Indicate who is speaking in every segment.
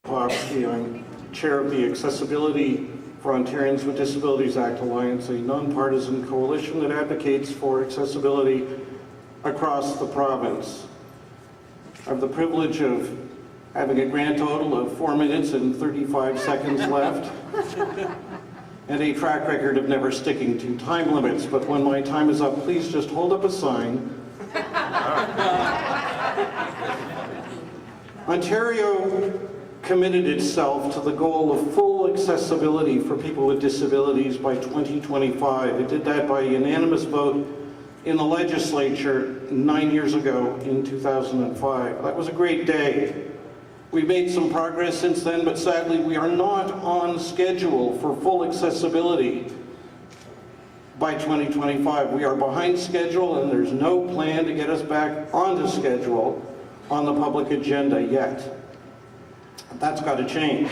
Speaker 1: Lepofsky. I'm chair of the Accessibility for Ontarians with Disabilities Act Alliance, a nonpartisan coalition that advocates for accessibility across the province. I have the privilege of having a grand total of 4 minutes and 35 seconds left, and a track record of never sticking to time limits. But when my time is up, please just hold up a sign. Ontario committed itself to the goal of full accessibility for people with disabilities by 2025. It did that by a unanimous vote in the legislature 9 years ago in 2005. That was a great day. We've made some progress since then, but sadly we are not on schedule for full accessibility by 2025. We are behind schedule, and there's no plan to get us back onto schedule on the public agenda yet. That's got to change.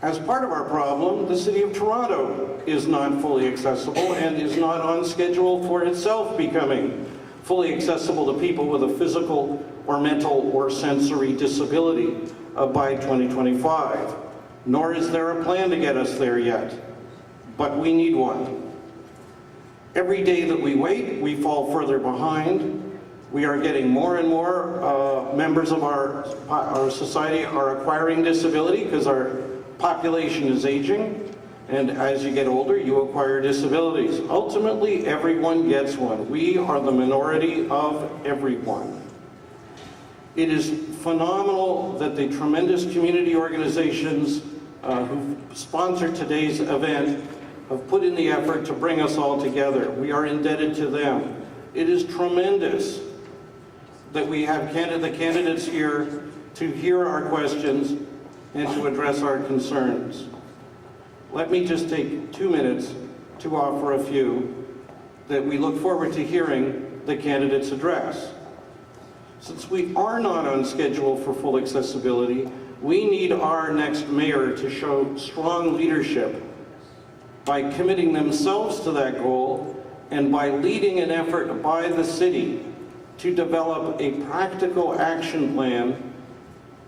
Speaker 1: As part of our problem, the City of Toronto is not fully accessible and is not on schedule for itself becoming fully accessible to people with a physical or mental or sensory disability by 2025. Nor is there a plan to get us there yet, but we need one. Every day that we wait, we fall further behind. We are getting more and more members of our society are acquiring disability because our population is aging, and as you get older, you acquire disabilities. Ultimately, everyone gets one. We are the minority of everyone. It is phenomenal that the tremendous community organizations who sponsored today's event have put in the effort to bring us all together. We are indebted to them. It is tremendous that we have the candidates here to hear our questions and to address our concerns. Let me just take 2 minutes to offer a few that we look forward to hearing the candidates address. Since we are not on schedule for full accessibility, we need our next mayor to show strong leadership by committing themselves to that goal and by leading an effort by the city to develop a practical action plan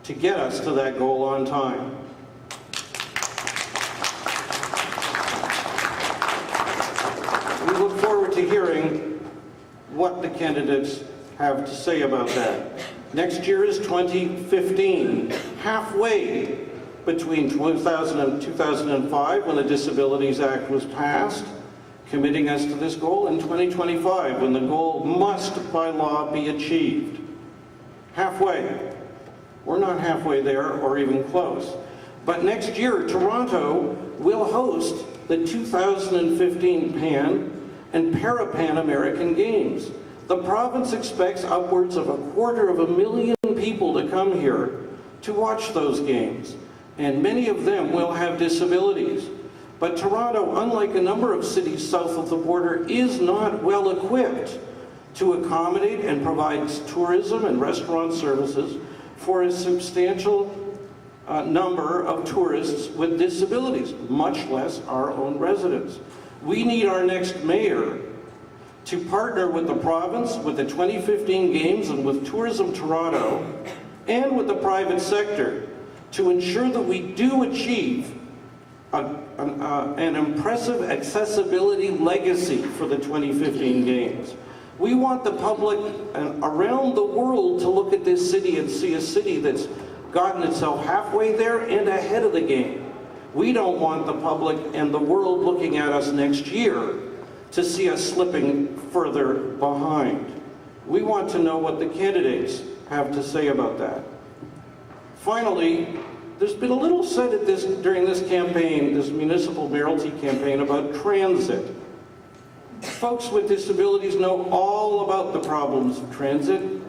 Speaker 1: to get us to that goal on time. We look forward to hearing what the candidates have to say about that. Next year is 2015, halfway between 2000 and 2005, when the Disabilities Act was passed, committing us to this goal, in 2025, when the goal must, by law, be achieved. Halfway. We're not halfway there or even close. But next year, Toronto will host the 2015 Pan and Para-Pan American Games. The province expects upwards of 250,000 people to come here to watch those games, and many of them will have disabilities. But Toronto, unlike a number of cities south of the border, is not well equipped to accommodate and provide tourism and restaurant services for a substantial number of tourists with disabilities, much less our own residents. We need our next mayor to partner with the province, with the 2015 Games, and with Tourism Toronto, and with the private sector to ensure that we do achieve an impressive accessibility legacy for the 2015 Games. We want the public around the world to look at this city and see a city that's gotten itself halfway there and ahead of the game. We don't want the public and the world looking at us next year to see us slipping further behind. We want to know what the candidates have to say about that. Finally, there's been a little said during this campaign, this municipal mayoralty campaign, about transit. Folks with disabilities know all about the problems of transit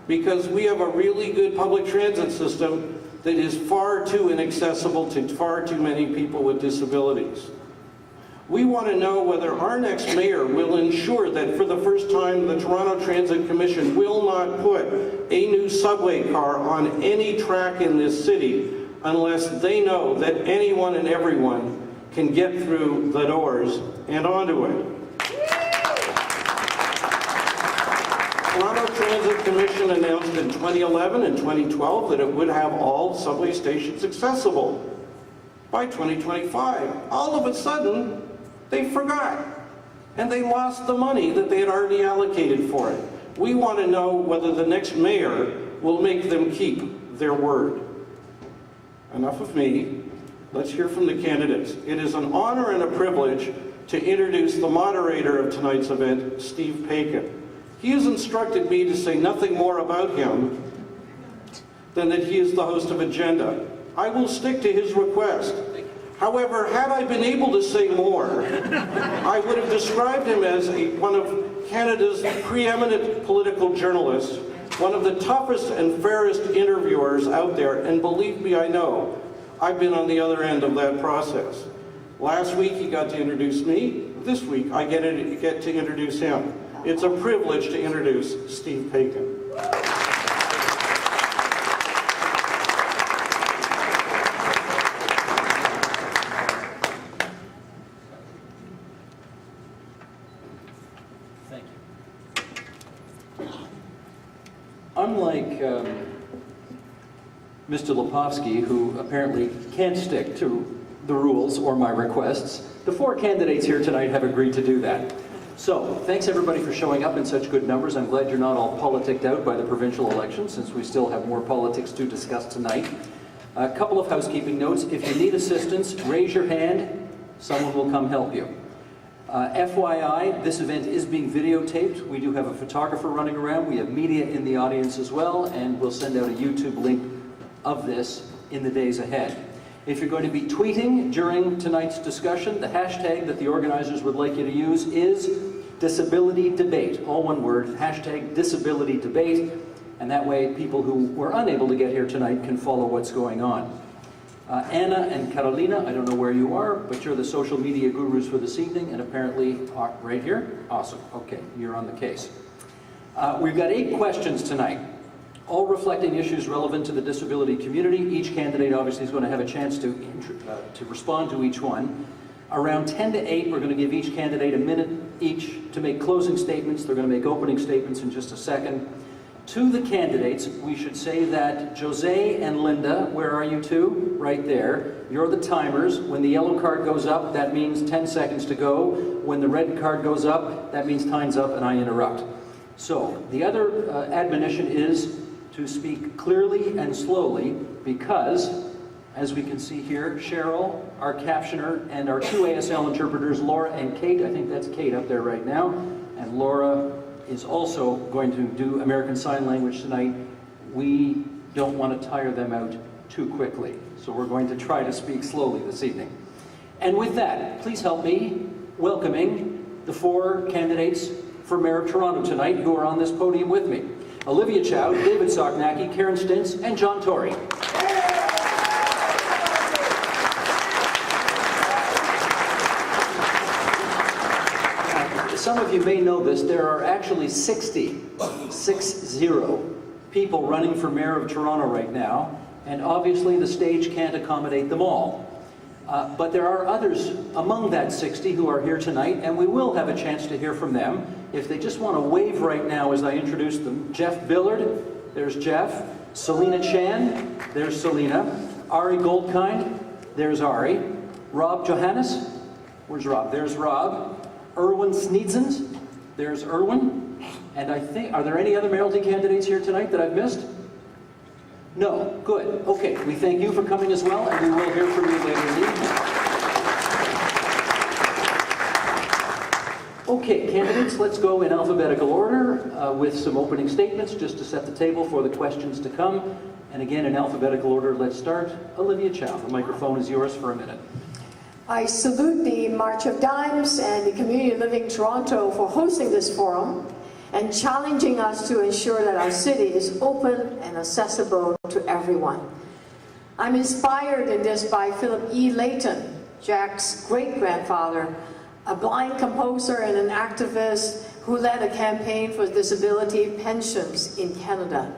Speaker 1: because we have a really good public transit system that is far too inaccessible to far too many people with disabilities. We want to know whether our next mayor will ensure that for the first time the Toronto Transit Commission will not put a new subway car on any track in this city unless they know that anyone and everyone can get through the doors and onto it. Toronto Transit Commission announced in 2011 and 2012 that it would have all subway stations accessible by 2025. All of a sudden, they forgot, and they lost the money that they had already allocated for it. We want to know whether the next mayor will make them keep their word. Enough of me. Let's hear from the candidates. It is an honor and a privilege to introduce the moderator of tonight's event, Steve Paikin. He has instructed me to say nothing more about him than that he is the host of Agenda. I will stick to his request. However, had I been able to say more, I would have described him as one of Canada's preeminent political journalists, one of the toughest and fairest interviewers out there, and believe me, I know. I've been on the other end of that process. Last week he got to introduce me. This week I get to introduce him. It's a privilege to introduce Steve Paikin.
Speaker 2: Thank you. Unlike Mr. Lepofsky, who apparently can't stick to the rules or my requests, the four candidates here tonight have agreed to do that. So, thanks everybody for showing up in such good numbers. I'm glad you're not all politicked out by the provincial election, since we still have more politics to discuss tonight. A couple of housekeeping notes. If you need assistance, raise your hand. Someone will come help you. FYI, this event is being videotaped. We do have a photographer running around. We have media in the audience as well, and we'll send out a YouTube link of this in the days ahead. If you're going to be tweeting during tonight's discussion, the hashtag that the organizers would like you to use is disability debate. All one word, hashtag disability debate, and that way people who were unable to get here tonight can follow what's going on. Anna and Carolina, I don't know where you are, but you're the social media gurus for this evening, and apparently right here? Awesome. Okay, you're on the case. We've got 8 questions tonight, all reflecting issues relevant to the disability community. Each candidate obviously is going to have a chance to respond to each one. Around 10 to 8, we're going to give each candidate a minute each to make closing statements. They're going to make opening statements in just a second. To the candidates, we should say that Jose and Linda, where are you two? Right there. You're the timers. When the yellow card goes up, that means 10 seconds to go. When the red card goes up, that means time's up and I interrupt. So, the other admonition is to speak clearly and slowly because, as we can see here, Cheryl, our captioner, and our 2 ASL interpreters, Laura and Kate, I think that's Kate up there right now, and Laura is also going to do American Sign Language tonight. We don't want to tire them out too quickly, so we're going to try to speak slowly this evening. And with that, please help me welcoming the 4 candidates for Mayor of Toronto tonight who are on this podium with me. Olivia Chow, David Soknacki, Karen Stintz, and John Tory. Some of you may know this, there are actually 60 people running for Mayor of Toronto right now, and obviously the stage can't accommodate them all. But there are others among that 60 who are here tonight, and we will have a chance to hear from them. If they just want to wave right now as I introduce them. Jeff Billard, there's Jeff. Selena Chan, there's Selena. Ari Goldkind, there's Ari. Rob Johannes, where's Rob? There's Rob. Erwin Sneedzens, there's Erwin. And I think, are there any other mayoralty candidates here tonight that I've missed? No, good. Okay, we thank you for coming as well, and we will hear from you later in the evening. Okay, candidates, let's go in alphabetical order with some opening statements just to set the table for the questions to come. And again, in alphabetical order, let's start. Olivia Chow, the microphone is yours for a minute.
Speaker 3: I salute the March of Dimes and the Community Living Toronto for hosting this forum and challenging us to ensure that our city is open and accessible to everyone. I'm inspired in this by Philip E. Layton, Jack's great-grandfather, a blind composer and an activist who led a campaign for disability pensions in Canada.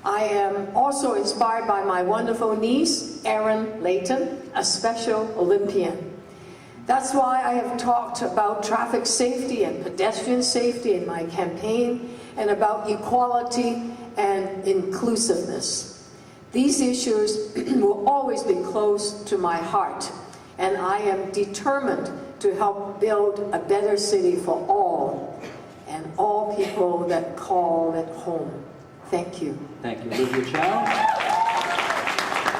Speaker 3: I am also inspired by my wonderful niece, Erin Layton, a Special Olympian. That's why I have talked about traffic safety and pedestrian safety in my campaign, and about equality and inclusiveness. These issues will always be close to my heart, and I am determined to help build a better city for all, and all people that call it home. Thank you.
Speaker 2: Thank you, Olivia Chow.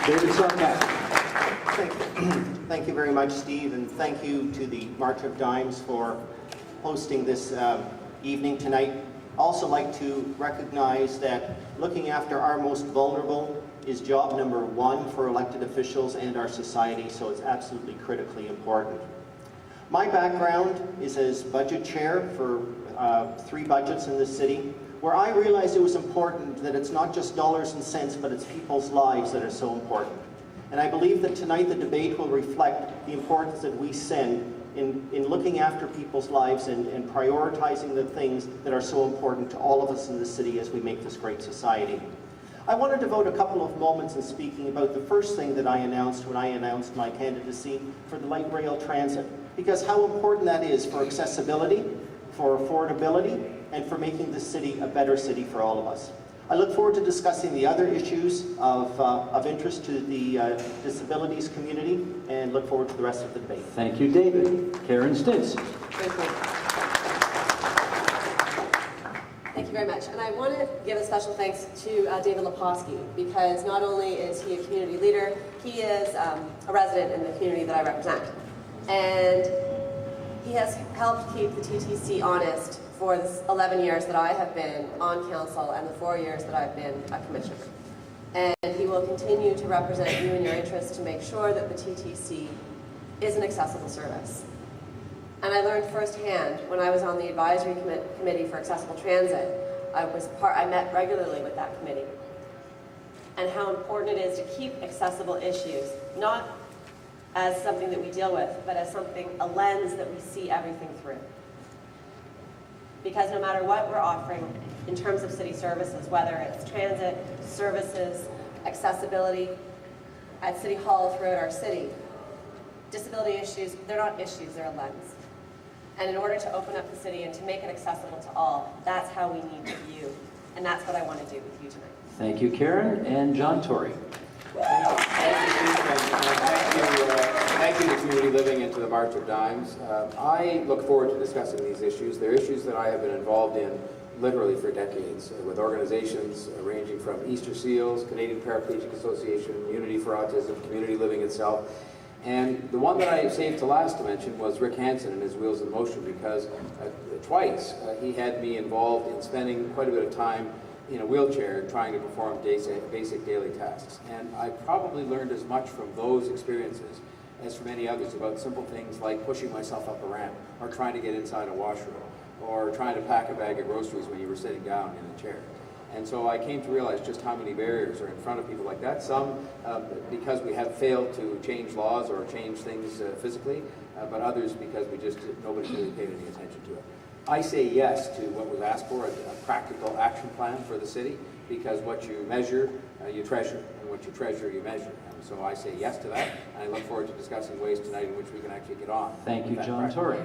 Speaker 2: David Soknacki.
Speaker 4: Thank you very much, Steve, and thank you to the March of Dimes for hosting this evening tonight. Also like to recognize that looking after our most vulnerable is job number one for elected officials and our society, so it's absolutely critically important. My background is as budget chair for 3 budgets in this city, where I realized it was important that it's not just dollars and cents, but it's people's lives that are so important. And I believe that tonight the debate will reflect the importance that we send in looking after people's lives and prioritizing the things that are so important to all of us in the city as we make this great society. I want to devote a couple of moments in speaking about the first thing that I announced when I announced my candidacy for the light rail transit, because how important that is for accessibility, for affordability, and for making this city a better city for all of us. I look forward to discussing the other issues of interest to the disabilities community, and look forward to the rest of the debate.
Speaker 2: Thank you, David. Karen Stintz.
Speaker 5: Thank you very much. And I want to give a special thanks to David Lepofsky, because not only is he a community leader, he is a resident in the community that I represent. And he has helped keep the TTC honest for the 11 years that I have been on council and the 4 years that I've been a commissioner. And he will continue to represent you and your interests to make sure that the TTC is an accessible service. And I learned firsthand when I was on the advisory committee for accessible transit. I met regularly with that committee, and how important it is to keep accessible issues, not as something that we deal with, but as a lens that we see everything through. Because no matter what we're offering in terms of city services, whether it's transit, services, accessibility at City Hall throughout our city, disability issues, they're not issues, they're a lens. And in order to open up the city and to make it accessible to all, that's how we need to view. And that's what I want to do with you tonight.
Speaker 2: Thank you, Karen. And John Tory.
Speaker 6: Thank you to Community Living and to the March of Dimes. I look forward to discussing these issues. They're issues that I have been involved in literally for decades with organizations ranging from Easter Seals, Canadian Paraplegic Association, Unity for Autism, Community Living itself. And the one that I saved to last to mention was Rick Hansen and his Wheels in Motion, because twice he had me involved in spending quite a bit of time in a wheelchair trying to perform basic daily tasks. And I probably learned as much from those experiences as from any others about simple things like pushing myself up a ramp, or trying to get inside a washroom, or trying to pack a bag of groceries when you were sitting down in a chair. And so I came to realize just how many barriers are in front of people like that. Some because we have failed to change laws or change things physically, but others because nobody's really paid any attention to it. I say yes to what was asked for, a practical action plan for the city, because what you measure, you treasure, and what you treasure, you measure. And so I say yes to that, and I look forward to discussing ways tonight in which we can actually get on.
Speaker 2: Thank you, John Tory.